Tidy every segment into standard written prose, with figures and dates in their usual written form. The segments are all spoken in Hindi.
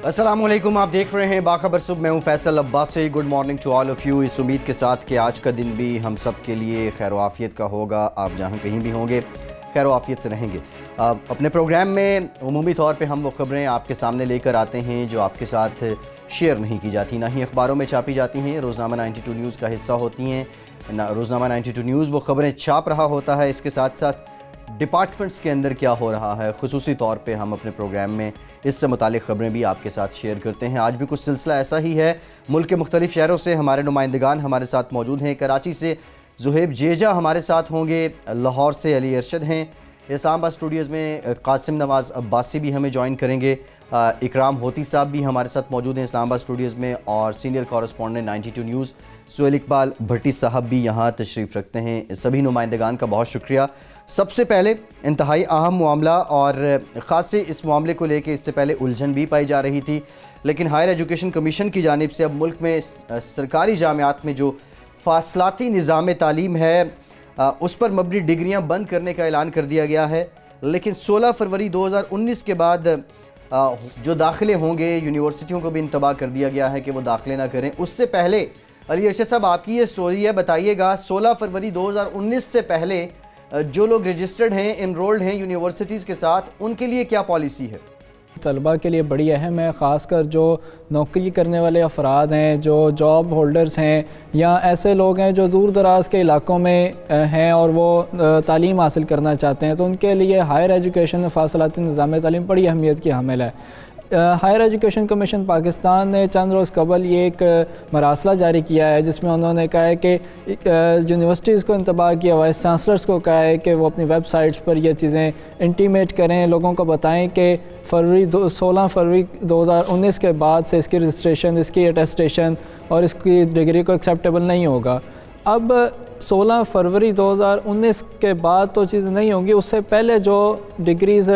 अस्सलामुअलैकुम, आप देख रहे हैं बाखबर सुबह। मैं हूं Faisal Abbasi. Good morning to all of you. इस उम्मीद के साथ कि आज का दिन भी हम सब के लिए खैर आफियत का होगा। आप जहां कहीं भी होंगे खैर आफियत से रहेंगे। अपने प्रोग्राम में उमूमी तौर पे हम वो ख़बरें आपके सामने लेकर आते हैं जो आपके साथ शेयर नहीं की जाती, ना ही अखबारों में छापी जाती हैं, रोज़नामा 92 न्यूज़ का हिस्सा होती हैं। रोज़नामा 92 न्यूज़ वो ख़बरें छाप रहा होता है, इसके साथ साथ डिपार्टमेंट्स के अंदर क्या हो रहा है खुसूसी तौर पे हम अपने प्रोग्राम में इससे मुतालिक ख़बरें भी आपके साथ शेयर करते हैं। आज भी कुछ सिलसिला ऐसा ही है। मुल्क के मुख्तलिफ शहरों से हमारे नुमाइंदगान हमारे साथ मौजूद हैं। कराची से ज़ुहैब जेजा हमारे साथ होंगे, लाहौर से अली अरशद हैं, इस्लामाबाद स्टूडियोज़ में कासिम नवाज़ अब्बासी भी हमें ज्वाइन करेंगे, इकराम होती साहब भी हमारे साथ मौजूद हैं इस्लामाबाद स्टूडियोज़ में, और senior correspondent 92 news Suhail Iqbal Bhatti sahab भी यहाँ तशरीफ़ रखते हैं। सभी नुमाइंदगान का बहुत शुक्रिया। सबसे पहले इंतहाई अहम मामला, और ख़ास से इस मामले को लेकर इससे पहले उलझन भी पाई जा रही थी, लेकिन हायर एजुकेशन कमीशन की जानिब से अब मुल्क में सरकारी जामियात में जो फासलाती निज़ाम तालीम है उस पर मबनी डिग्रियाँ बंद करने का ऐलान कर दिया गया है। लेकिन 16 फरवरी 2019 के बाद जो दाखिले होंगे यूनिवर्सिटियों को भी इंतबाह कर दिया गया है कि वो दाखिले ना करें। उससे पहले अली अरशद साहब, आपकी ये स्टोरी है, बताइएगा 16 फरवरी 2019 से पहले जो लोग रजिस्टर्ड हैं, इनरोल्ड हैं यूनिवर्सिटीज़ के साथ, उनके लिए क्या पॉलिसी है? तलबा के लिए बड़ी अहम है, ख़ासकर जो नौकरी करने वाले अफराद हैं, जो जॉब होल्डर्स हैं, या ऐसे लोग हैं जो दूर दराज के इलाकों में हैं और वो तालीम हासिल करना चाहते हैं, तो उनके लिए हायर एजुकेशन में फासलाती निज़ाम तालीम बड़ी अहमियत की हामिल है। हायर एजुकेशन कमीशन पाकिस्तान ने चंद रोज़ कबल ये एक मरासला जारी किया है जिसमें उन्होंने कहा है कि यूनिवर्सिटीज़ को इंतबाह किया, वाइस चांसलर्स को कहा है कि वो अपनी वेबसाइट्स पर ये चीज़ें इंटीमेट करें, लोगों को बताएं कि 16 फरवरी 2019 के बाद से इसकी रजिस्ट्रेशन, इसकी अटेस्टेशन और इसकी डिग्री को एक्सेप्टेबल नहीं होगा। अब 16 फरवरी 2019 के बाद तो चीज़ नहीं होंगी, उससे पहले जो डिग्रीज़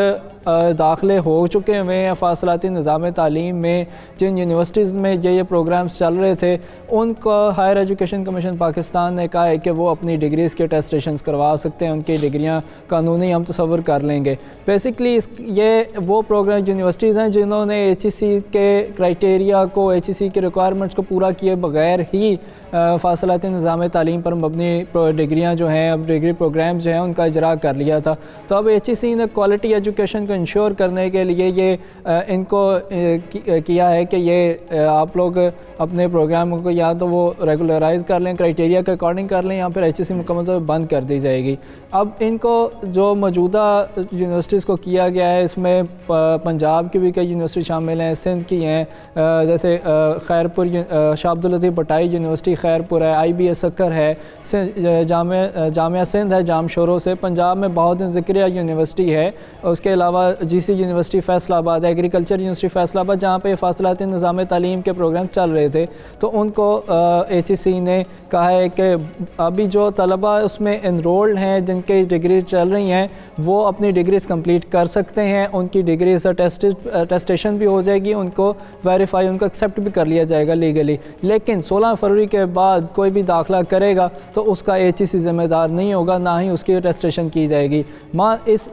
दाखिले हो चुके हुए हैं फासलाती निज़ाम तालीम में, जिन यूनिवर्सिटीज़ में ये प्रोग्राम्स चल रहे थे, उनको हायर एजुकेशन कमीशन पाकिस्तान ने कहा है कि वो अपनी डिग्रीज़ के टेस्टेशंस करवा सकते हैं, उनकी डिग्रियां कानूनी हम तसव्वुर कर लेंगे। बेसिकली ये वो प्रोग्राम यूनिवर्सिटीज़ हैं जिन्होंने HEC के क्राइटेरिया को, HEC के रिक्वायरमेंट्स को पूरा किए बगैर ही फासलाती निज़ाम तालीम पर मबनी डिग्रियाँ जो हैं, अब डिग्री प्रोग्राम्स जो हैं, उनका इजरा कर लिया था। तो अब HEC ने क्वालिटी एजुकेशन को इंश्योर करने के लिए ये इनको किया है कि ये आप लोग अपने प्रोग्राम को या तो वो रेगुलराइज कर लें, क्राइटेरिया के अकॉर्डिंग कर लें, या फिर HEC मुकम्मल तौर पर बंद कर दी जाएगी। अब इनको जो मौजूदा यूनिवर्सिटीज़ को किया गया है, इसमें पंजाब की भी कई यूनिवर्सिटी शामिल हैं, सिंध की हैं, जैसे खैरपुर शाह अब्दुल लतीफ़ भटाई यूनिवर्सिटी खैरपुर है, IBS सक्कर है, जामिया सिंध है जामशोरों से, पंजाब में बहाउद्दीन ज़िक्रिया यूनिवर्सिटी है, उसके अलावा GC university Faisalabad, agriculture university Faisalabad, जहाँ पे फासलाती निज़ाम तालीम के प्रोग्राम चल रहे थे। तो उनको HEC ने कहा है कि अभी जो तलबा उसमें इनरोल्ड हैं, जिनके डिग्री चल रही हैं, वो अपनी डिग्रीज़ कंप्लीट कर सकते हैं, उनकी डिग्रीज अटेस्टेशन भी हो जाएगी, उनको वेरीफाई, उनको एक्सेप्ट भी कर लिया जाएगा लीगली। लेकिन 16 फरवरी के बाद कोई भी दाखिला करेगा तो उसका HEC ज़िम्मेदार नहीं होगा, ना ही उसकी अटेस्टेशन की जाएगी।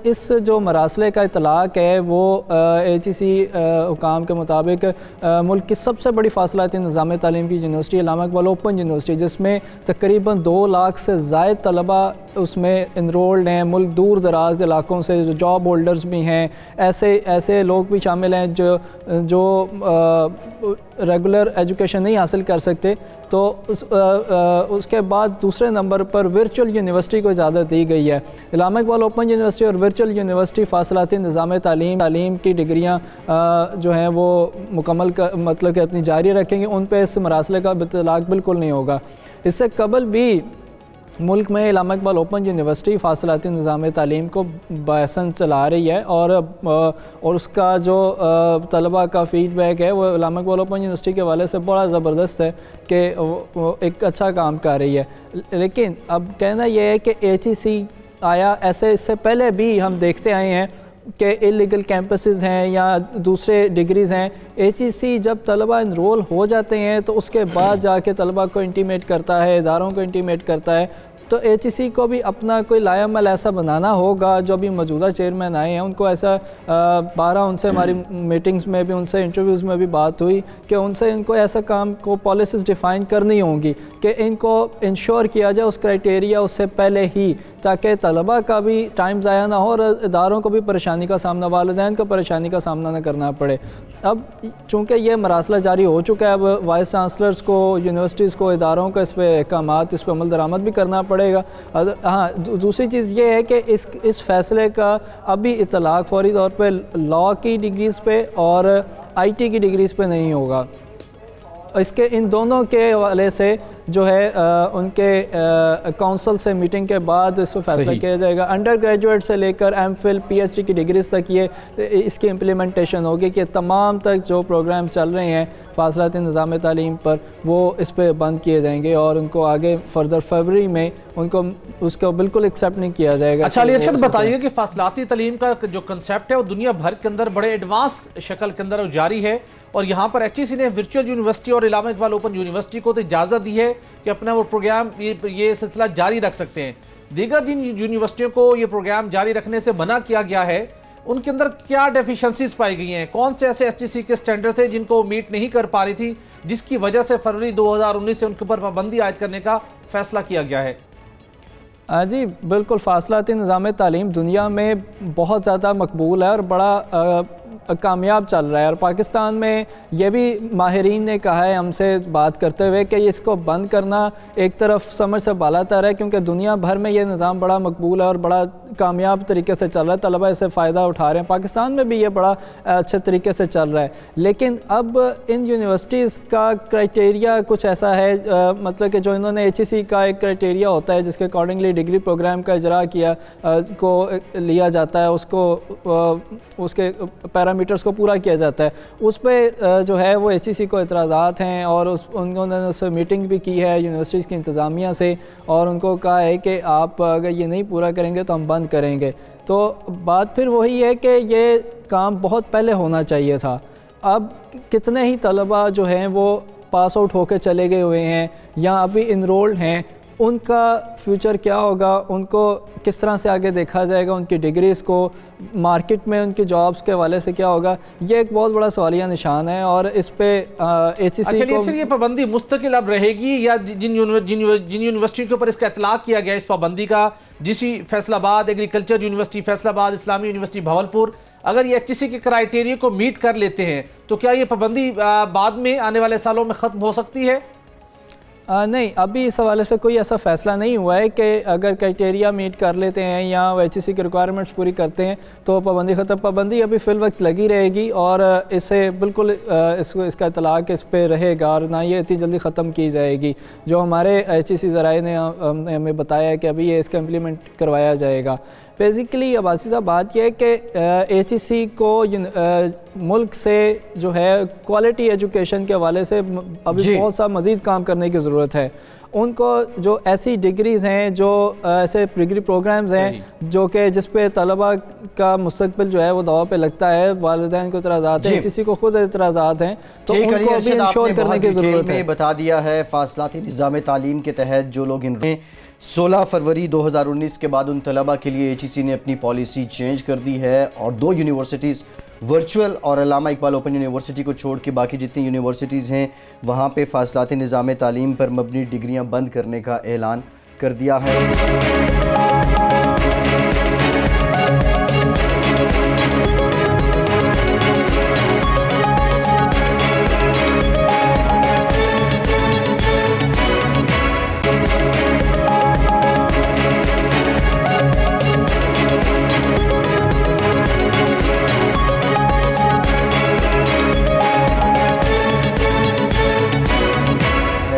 इस जो मरासले का इतलाक़ है वो HEC हुकाम के मुताबिक मुल्क की सबसे बड़ी फासलाती निज़ाम तालीम की यूनिवर्सिटी इस्लामा इकबाल ओपन यूनिवर्सिटी, जिसमें तकरीबन 2 लाख से ज़ायद तलबा उसमें इनरोल्ड हैं, मुल्क दूर दराज इलाकों से, जो जॉब होल्डर्स भी हैं, ऐसे लोग भी शामिल हैं जो रेगुलर एजुकेशन नहीं हासिल कर सकते। तो उसके बाद दूसरे नंबर पर वर्चुअल यूनिवर्सिटी को इजाज़त दी गई है। इस्लामा इकबाल ओपन यूनिवर्सिटी और वर्चुअल यूनिवर्सिटी फासलाती निज़ाम तालीम की डिग्रियाँ जो हैं वो मुकम्मल मतलब कि अपनी जारी रखेंगे, उन पर इस मरासले का इत्तलाक़ बिल्कुल नहीं होगा। इससे कबल भी मुल्क में इस्लामा इकबाल ओपन यूनिवर्सिटी फासलाती निज़ाम तालीम को बहसन चला रही है, और उसका जो तलबा का फ़ीडबैक है वो इस्लामा इकबाल ओपन यूनिवर्सिटी के हवाले से बड़ा ज़बरदस्त है कि वो एक अच्छा काम कर रही है। लेकिन अब कहना यह है कि HEC आया, ऐसे इससे पहले भी हम देखते आए हैं कि इलीगल कैंपसेस हैं या दूसरे डिग्रीज़ हैं, HEC जब तलबा इनरोल हो जाते हैं तो उसके बाद जाके तलबा को इंटीमेट करता है, इदारों को इंटीमेट करता है तो HEC को भी अपना कोई लायामल ऐसा बनाना होगा। जो भी मौजूदा चेयरमैन आए हैं उनको ऐसा 12 उनसे हमारी मीटिंग्स में भी, उनसे इंटरव्यूज़ में भी बात हुई कि उनसे इनको ऐसा काम को पॉलिसीज़ डिफ़ाइन करनी होंगी कि इनको इंश्योर किया जाए उस क्राइटेरिया उससे पहले ही, ताकि तलबा का भी टाइम ज़ाया ना हो और इदारों को भी परेशानी का सामना, वालिदैन को परेशानी का सामना ना करना पड़े। अब चूँकि ये मरासला जारी हो चुका है, अब वाइस चांसलर्स को, यूनिवर्सिटीज़ को, इदारों को इस पर अहकामात, इस पर अमल दरामद भी करना पड़ेगा। हाँ, दूसरी चीज़ ये है कि इस फैसले का अभी इतलाक़ फौरी तौर पर लॉ की डिग्रीज़ पे और IT की डिग्रीज़ पे नहीं होगा। इसके इन दोनों के हवाले से जो है उनके काउंसिल से मीटिंग के बाद इस पर फैसला किया जाएगा। अंडर ग्रेजुएट से लेकर MPhil PhD की डिग्रीज तक ये इसकी इम्प्लीमेंटेशन होगी कि तमाम तक जो प्रोग्राम चल रहे हैं फासलाती निज़ाम तालीम पर वो इस पर बंद किए जाएंगे और उनको आगे फर्दर फरवरी में उनको उसको बिल्कुल एक्सेप्ट नहीं किया जाएगा। अच्छा अली अरशद, बताइए कि फासलाती तालीम का जो कंसेप्ट है वो दुनिया भर के अंदर बड़े एडवांस शक्ल के अंदर जारी है और यहाँ पर HEC ने वर्चुअल यूनिवर्सिटी और इलामा इकबाल ओपन यूनिवर्सिटी को तो इजाज़त दी है कि अपना वो प्रोग्राम ये सिलसिला जारी रख सकते हैं। दीगर जिन यूनिवर्सिटियों को ये प्रोग्राम जारी रखने से मना किया गया है उनके अंदर क्या डेफिशिएंसीज पाई गई हैं? कौन से ऐसे HEC के स्टैंडर्ड थे जिनको मीट नहीं कर पा रही थी, जिसकी वजह से फरवरी 2019 से उनके ऊपर पाबंदी आयद करने का फैसला किया गया है? जी बिल्कुल, फासलाती निज़ाम तालीम दुनिया में बहुत ज़्यादा मकबूल है और बड़ा कामयाब चल रहा है। और पाकिस्तान में ये भी माहिरीन ने कहा है हमसे बात करते हुए कि इसको बंद करना एक तरफ समझ से बालातर है, क्योंकि दुनिया भर में ये निज़ाम बड़ा मकबूल है और बड़ा कामयाब तरीके से चल रहा है, तलबा इससे फ़ायदा उठा रहे हैं। पाकिस्तान में भी ये बड़ा अच्छे तरीके से चल रहा है। लेकिन अब इन यूनिवर्सिटीज़ का क्राइटेरिया कुछ ऐसा है, मतलब कि जो इन्होंने HEC का एक क्राइटेरिया होता है जिसके अकॉर्डिंगली डिग्री प्रोग्राम का इजरा किया को लिया जाता है, उसको उसके पैरामीटर्स को पूरा किया जाता है, उस पर जो है वो HEC को एतराज़ात हैं और उन्होंने उससे मीटिंग भी की है यूनिवर्सिटीज़ की इंतज़ामिया से और उनको कहा है कि आप अगर ये नहीं पूरा करेंगे तो हम बंद करेंगे। तो बात फिर वही है कि ये काम बहुत पहले होना चाहिए था। अब कितने ही तलबा जो हैं वो पास आउट होकर चले गए हुए हैं या अभी इनरोल्ड हैं, उनका फ्यूचर क्या होगा, उनको किस तरह से आगे देखा जाएगा, उनकी डिग्रीज़ को मार्केट में उनकी जॉब्स के हवाले से क्या होगा, ये एक बहुत बड़ा सवालिया निशान है। और इस पे HEC को ये पाबंदी मुस्तकिल अब रहेगी या जिन यूनिवर्सिटी के ऊपर इसका इतलाक किया गया इस पाबंदी का, जिसी फैसलाबाद एग्रीकल्चर यूनिवर्सिटी फैसलाबाद, इस्लामी यूनिवर्सिटी भावलपुर, अगर ये HEC के क्राइटेरिया को मीट कर लेते हैं तो क्या ये पाबंदी बाद में आने वाले सालों में ख़त्म हो सकती है? नहीं, अभी इस हवाले से कोई ऐसा फ़ैसला नहीं हुआ है कि अगर क्राइटेरिया मीट कर लेते हैं या HEC की रिक्वायरमेंट्स पूरी करते हैं तो पाबंदी ख़त्म। पाबंदी अभी फ़िल वक्त लगी रहेगी और इससे बिल्कुल इसका इतलाक़ इस पर रहेगा और ना ये इतनी जल्दी ख़त्म की जाएगी। जो हमारे HEC ज़राए ने हमें बताया है कि अभी ये इसका इम्प्लीमेंट करवाया जाएगा। बेसिकली अब्बासी साहब बात यह है कि HEC को मुल्क से जो है क्वालिटी एजुकेशन के हवाले से अभी बहुत सा मज़ीद काम करने की ज़रूरत है। उनको जो ऐसी डिग्रीज़ हैं, जो ऐसे डिग्री प्रोग्राम्स हैं जो कि जिस पे तलबा का मुस्तकबिल जो है वो दावा पे लगता है, वालिदैन को इतराज़ात है, HEC को खुद इतराज़ात हैं, तो उनको भी इंश्योर करने की ज़रूरत है। बता दिया है फासलाती निज़ाम तालीम के तहत जो लोग इन 16 फरवरी 2019 के बाद उन तलबा के लिए HEC ने अपनी पॉलिसी चेंज कर दी है और 2 यूनिवर्सिटीज़ वर्चुअल और अल्लामा इकबाल ओपन यूनिवर्सिटी को छोड़ के बाकी जितनी यूनिवर्सिटीज़ हैं वहाँ पे फासलाती निज़ाम तालीम पर मबनी डिग्रियाँ बंद करने का ऐलान कर दिया है।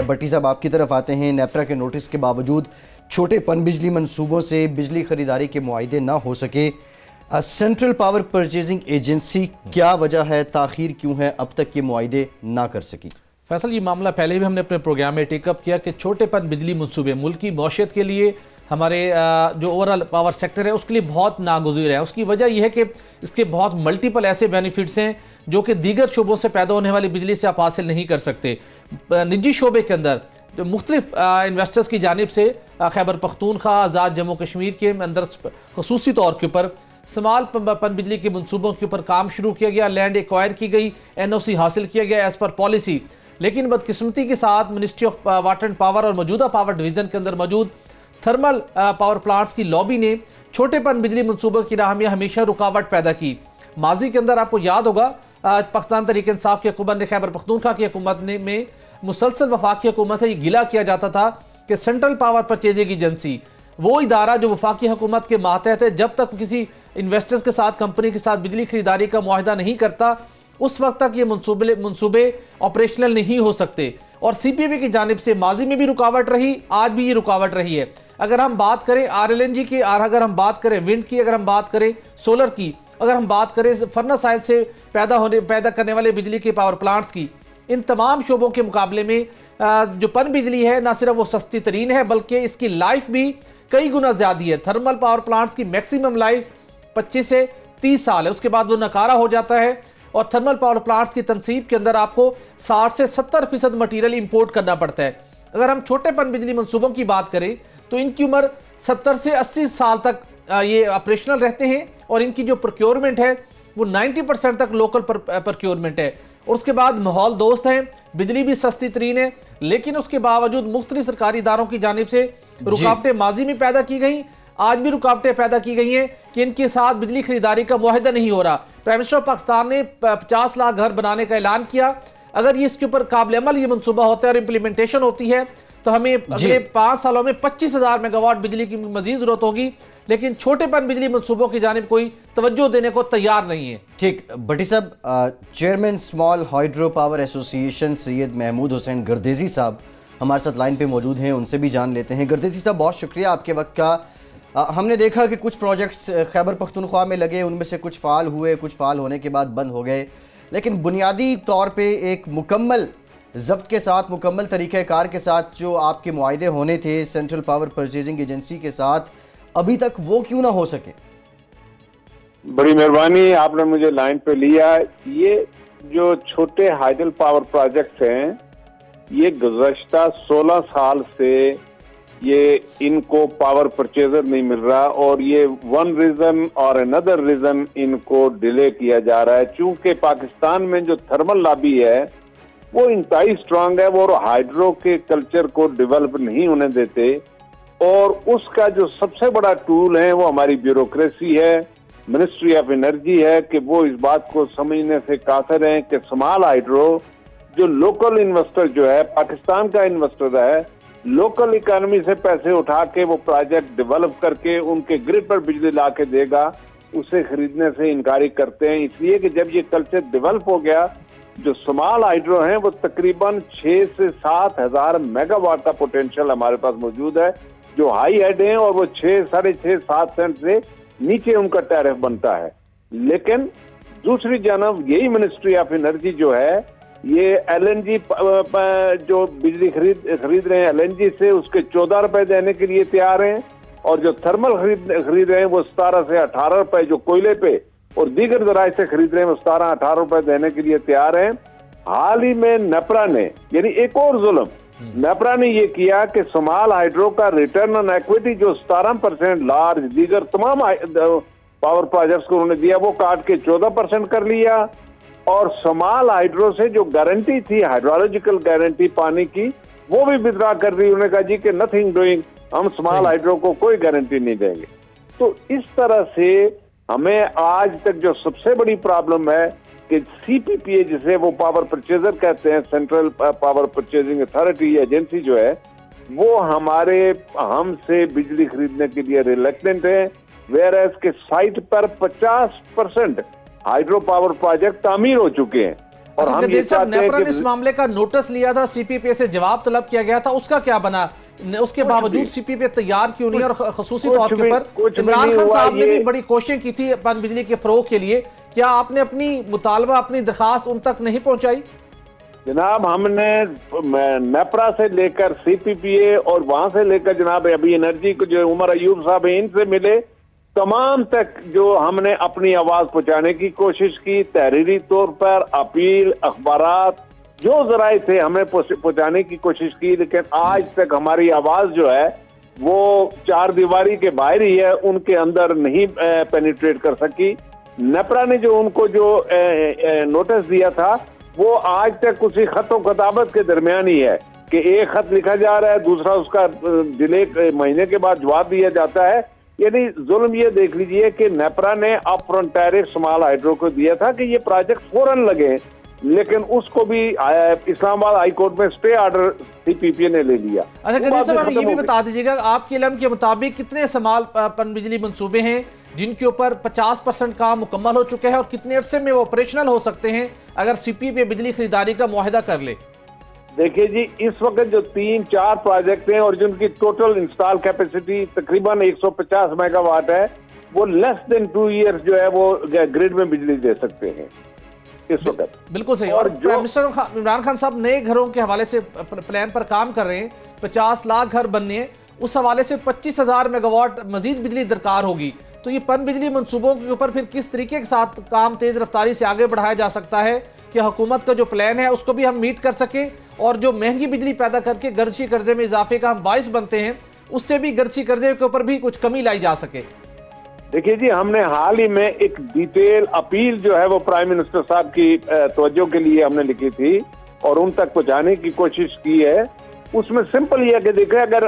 भट्टी साहब आपकी तरफ आते हैं। नेपरा के नोटिस के बावजूद छोटे पन बिजली मंसूबों से बिजली खरीदारी के मुआहदे ना हो सके। सेंट्रल पावर परचेजिंग एजेंसी क्या वजह है, ताखीर क्यों है, अब तक ये मुआहदे ना कर सकी? फैसल, ये मामला पहले भी हमने अपने प्रोग्राम में टेकअप किया कि छोटे पन बिजली मंसूबे मुल्क की मौशियत के लिए, हमारे जो ओवरऑल पावर सेक्टर है उसके लिए बहुत नागुज़ीर है। उसकी वजह यह है कि इसके बहुत मल्टीपल ऐसे बेनिफिट्स हैं जो कि दीगर शोबों से पैदा होने वाली बिजली से आप हासिल नहीं कर सकते। निजी शोबे के अंदर जो मुख्तलिफ इन्वेस्टर्स की जानिब से खैबर पख्तूनख्वा आज़ाद जम्मू कश्मीर के अंदर खसूसी तौर के ऊपर स्मॉल पनबिजली के मनसूबों के ऊपर काम शुरू किया गया, लैंड एक्वायर की गई, NOC हासिल किया गया एज़ पर पॉलिसी। लेकिन बदकिस्मती के साथ ministry of water and power और मौजूदा पावर डिवीज़न के अंदर मौजूद थर्मल पावर प्लांट्स की लॉबी ने छोटे पनबिजली मनसूबों की राह में हमेशा रुकावट पैदा की। माजी के अंदर आपको याद होगा पाकिस्तान तहरीक इंसाफ की हुकूमत ने खैबर पख्तूनख्वा की हुकूमत में मुसलसल वफाकी हुकूमत से ये गिला किया जाता था कि सेंट्रल पावर परचेजिंग एजेंसी वो इदारा जो वफाकी हुकूमत के मातहत है, जब तक किसी इन्वेस्टर्स के साथ, कंपनी के साथ बिजली खरीदारी का मुआहदा नहीं करता, उस वक्त तक ये मनसूबे ऑपरेशनल नहीं हो सकते। और CPP की जानिब से माजी में भी रुकावट रही, आज भी ये रुकावट रही है। अगर हम बात करें RLNG की, अगर हम बात करें विंड की, अगर हम बात करें सोलर की, अगर हम बात करें फर्नेस ऑयल से पैदा करने वाले बिजली के पावर प्लांट्स की, इन तमाम शोबों के मुकाबले में जो पन बिजली है ना सिर्फ वो सस्ती तरीन है बल्कि इसकी लाइफ भी कई गुना ज़्यादा है। थर्मल पावर प्लांट्स की मैक्सिमम लाइफ 25 से 30 साल है, उसके बाद वो नकारा हो जाता है। और थर्मल पावर प्लांट्स की तनसीब के अंदर आपको 60 से 70% मटीरियल इंपोर्ट करना पड़ता है। अगर हम छोटे पन बिजली मनसूबों की बात करें तो इनकी उम्र 70 से 80 साल तक ये ऑपरेशनल रहते हैं और इनकी जो प्रोक्योरमेंट है वो 90% तक लोकल प्रोक्योरमेंट है। और उसके बाद माहौल दोस्त हैं, बिजली भी सस्ती तरीन है, लेकिन उसके बावजूद मुख्तलिफ सरकारी इदारों की जानिब से रुकावटें माजी में पैदा की गई, आज भी रुकावटें पैदा की गई हैं कि इनके साथ बिजली खरीदारी का मुआहदा नहीं हो रहा। प्राइम मिनिस्टर ऑफ पाकिस्तान ने 50 लाख घर बनाने का ऐलान किया। अगर ये इसके ऊपर काबिल अमल ये मनसूबा होता है और इम्प्लीमेंटेशन होती है तो हमें अगले 5 सालों में 25,000 मेगावाट बिजली की मजीद जरूरत होगी, लेकिन छोटे पन बिजली मनसूबों की जानिब कोई तवज्जो देने को तैयार नहीं है। ठीक, भट्टी साहब, chairman small hydro power association Syed Mahmood Hussain Gardezi साहब हमारे साथ लाइन पे मौजूद हैं, उनसे भी जान लेते हैं। गर्देजी साहब, बहुत शुक्रिया आपके वक्त का। हमने देखा कि कुछ प्रोजेक्ट्स खैबर पख्तूनख्वा में लगे, उनमें से कुछ फ़ाल हुए, कुछ फ़ाल होने के बाद बंद हो गए, लेकिन बुनियादी तौर पे एक मुकम्मल ज़ब्त के साथ, मुकम्मल तरीक़ाकार के साथ जो आपके मुआहदे होने थे सेंट्रल पावर परचेजिंग एजेंसी के साथ, अभी तक वो क्यों ना हो सके? बड़ी मेहरबानी, आपने मुझे लाइन पे लिया। ये जो छोटे हाइडल पावर प्रोजेक्ट्स हैं, ये गुज़श्ता 16 साल से ये इनको पावर परचेजर नहीं मिल रहा और ये वन रीजन और अनदर रीजन इनको डिले किया जा रहा है। चूंकि पाकिस्तान में जो थर्मल लॉबी है वो इंतहाई स्ट्रांग है, वो हाइड्रो के कल्चर को डेवलप नहीं होने देते और उसका जो सबसे बड़ा टूल है वो हमारी ब्यूरोक्रेसी है, मिनिस्ट्री ऑफ एनर्जी है कि वो इस बात को समझने से कासिर हैं कि स्मॉल हाइड्रो जो लोकल इन्वेस्टर जो है, पाकिस्तान का इन्वेस्टर है, लोकल इकोनॉमी से पैसे उठा के वो प्रोजेक्ट डेवलप करके उनके ग्रिड पर बिजली ला के देगा, उसे खरीदने से इनकारी करते हैं। इसलिए कि जब ये कल्चर डेवलप हो गया, जो स्मॉल हाइड्रो हैं वो तकरीबन 6 से 7 हज़ार मेगावाट का पोटेंशियल हमारे पास मौजूद है, जो हाई हेड हैं और वो 6, 6.5, 7 सेंट से नीचे उनका टैरिफ बनता है। लेकिन दूसरी जानब यही मिनिस्ट्री ऑफ एनर्जी जो है, ये LNG जो बिजली खरीद रहे हैं LNG से, उसके 14 रुपए देने के लिए तैयार हैं और जो थर्मल खरीद रहे हैं वो 17 से 18 रुपए जो कोयले पे और दीगर जराए से खरीद रहे हैं वो 17-18 रुपए देने के लिए तैयार हैं। हाल ही में नेपरा ने, यानी एक और जुल्म, नेपरा ने ये किया कि स्मॉल हाइड्रो का रिटर्न ऑन इक्विटी जो 17% लार्ज दीगर तमाम पावर प्रोजेक्ट्स को उन्होंने दिया वो काट के 14% कर लिया और स्मॉल हाइड्रो से जो गारंटी थी, हाइड्रोलॉजिकल गारंटी पानी की, वो भी विड्रॉ कर दी। उन्होंने कहा जी कि नथिंग डूइंग, हम स्मॉल हाइड्रो को कोई गारंटी नहीं देंगे। तो इस तरह से हमें आज तक जो सबसे बड़ी प्रॉब्लम है कि CPPA जिसे वो पावर परचेजर कहते हैं, central power purchasing authority agency जो है, वो हमसे बिजली खरीदने के लिए रिलक्टेंट है, वेयर के साइट पर 50% हाइड्रो पावर प्रोजेक्ट तामीर हो चुके हैं। और हम ये चाहते हैं कि इस मामले का नोटिस लिया था, CPPA से जवाब तलब किया गया था, उसका क्या बना? उसके बावजूद CPPA तैयार क्यों नहीं? और खसूसी तौर के ऊपर इमरान खान साहब ने भी बड़ी कोशिशें की थी पन बिजली के फरोग के लिए, क्या आपने अपनी मुतालबा, अपनी दरखास्त उन तक नहीं पहुंचाई? जनाब, हमने नेपरा से लेकर CPPA और वहां से लेकर जनाब अभी एनर्जी को जो उमर अयूब साहब है इनसे मिले, तमाम तक जो हमने अपनी आवाज पहुंचाने की कोशिश की, तहरीरी तौर पर अपील, अखबारात, जो जराए थे हमें पहुंचाने की कोशिश की, लेकिन आज तक हमारी आवाज जो है वो चार दीवारी के बाहर ही है, उनके अंदर नहीं पेनिट्रेट कर सकी। नेपरा ने जो उनको जो नोटिस दिया था वो आज तक उसी खतों खताबत के दरमियान ही है कि एक खत लिखा जा रहा है, दूसरा उसका डिले महीने के बाद जवाब दिया जाता है। यानी जुल्म ये देख लीजिए कि नेपरा ने up front tariff small hydro को दिया था कि ये प्रोजेक्ट फौरन लगे, लेकिन उसको भी इस्लामाबाद हाई कोर्ट में स्टे ऑर्डर सीपीपीए ने ले लिया। अच्छा गनीर साहब, ये भी बता दीजिएगा आपके इल्म के मुताबिक कितने स्मॉल पन बिजली मंसूबे हैं जिनके ऊपर 50% काम मुकम्मल हो चुके हैं और कितने अरसे में वो ऑपरेशनल हो सकते हैं अगर सीपीपीए बिजली खरीदारी का मुआहदा कर ले? देखिए जी, इस वक्त जो 3-4 प्रोजेक्ट हैं और जिनकी टोटल इंस्टॉल कैपेसिटी तकरीबन 150 मेगावाट है, वो लेस देन 2 ईयर्स जो है वो ग्रिड में बिजली दे सकते हैं इस वक्त। बिल्कुल सही। और प्राइम मिनिस्टर इमरान खान साहब नए घरों के हवाले से प्लान पर काम कर रहे हैं, 50 लाख घर बनने हैं, उस हवाले से 25,000 मेगावाट मजीद बिजली दरकार होगी। तो ये पन बिजली मंसूबों के ऊपर फिर किस तरीके के साथ काम तेज रफ्तारी से आगे बढ़ाया जा सकता है कि हुकूमत का जो प्लान है उसको भी हम मीट कर सकें और जो महंगी बिजली पैदा करके गर्ची कर्जे में इजाफे का हम बाइस बनते हैं उससे भी गर्ची कर्जे के ऊपर भी कुछ कमी लाई जा सके? देखिए जी, हमने हाल ही में एक डिटेल अपील जो है वो प्राइम मिनिस्टर साहब की तवज्जो के लिए हमने लिखी थी और उन तक पहुंचाने की कोशिश की है। उसमें सिंपल ये है कि देखिए, अगर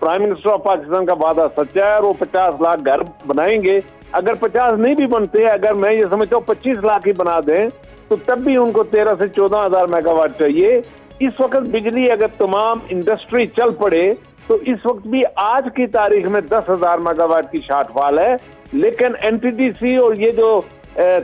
प्राइम मिनिस्टर ऑफ पाकिस्तान का वादा सच्चा है और वो 50 लाख घर बनाएंगे, अगर 50 नहीं भी बनते, अगर मैं ये समझता हूँ 25 लाख ही बना दें तो तब भी उनको 13 से 14 हजार मेगावाट चाहिए। इस वक्त बिजली अगर तमाम इंडस्ट्री चल पड़े तो इस वक्त भी आज की तारीख में 10,000 मेगावाट की शॉर्टफॉल है, लेकिन एनटीडीसी और ये जो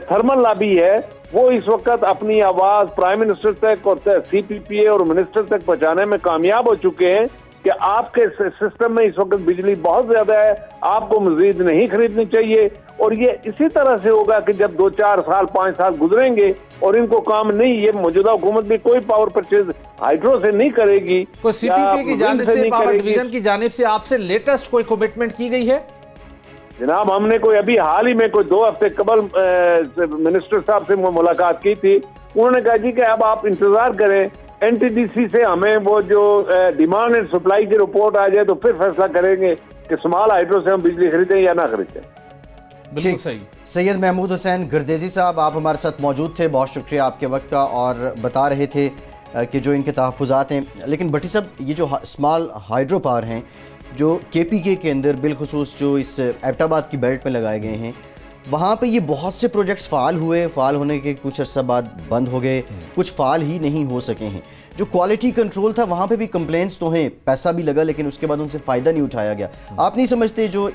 थर्मल लॉबी है वो इस वक्त अपनी आवाज प्राइम मिनिस्टर तक और सीपीपीए और मिनिस्टर तक पहुंचाने में कामयाब हो चुके हैं कि आपके सिस्टम में इस वक्त बिजली बहुत ज्यादा है, आपको मजीद नहीं खरीदनी चाहिए। और ये इसी तरह से होगा कि जब 2-4 साल 5 साल गुजरेंगे और इनको काम नहीं, ये मौजूदा हुकूमत भी कोई पावर परचेज हाइड्रो से नहीं करेगी, कोई सीपीपी की जानिब से, पावर डिवीजन की जानिब से आपसे लेटेस्ट कोई कमिटमेंट की गई है? जनाब, हमने कोई अभी हाल ही में कोई 2 हफ्ते कबल मिनिस्टर साहब से मुलाकात की थी। उन्होंने कहा जी कि अब आप इंतजार करें, एनटीडीसी से हमें वो जो डिमांड एंड सप्लाई की रिपोर्ट आ जाए तो फिर फैसला करेंगे कि स्मॉल हाइड्रो से हम बिजली खरीदें या ना खरीदें। बिल्कुल सही। सैयद महमूद हुसैन गर्देजी साहब, आप हमारे साथ मौजूद थे, बहुत शुक्रिया आपके वक्त का, और बता रहे थे कि जो इनके तहफ़्फ़ुज़ात हैं। लेकिन भट्टी साहब, ये जो स्मॉल हाइड्रो पावर हैं जो केपीके के अंदर बिलखुसूस जो इस एबटाबाद की बेल्ट में लगाए गए हैं, वहाँ पे ये बहुत से प्रोजेक्ट्स फ़ाल हुए, फ़ाल होने के कुछ अर्सा बाद बंद हो गए, कुछ फ़ाल ही नहीं हो सके हैं। जो क्वालिटी कंट्रोल था वहाँ पे भी कंप्लेंट्स तो हैं, पैसा भी लगा, लेकिन उसके बाद उनसे फ़ायदा नहीं उठाया गया। आप नहीं समझते जो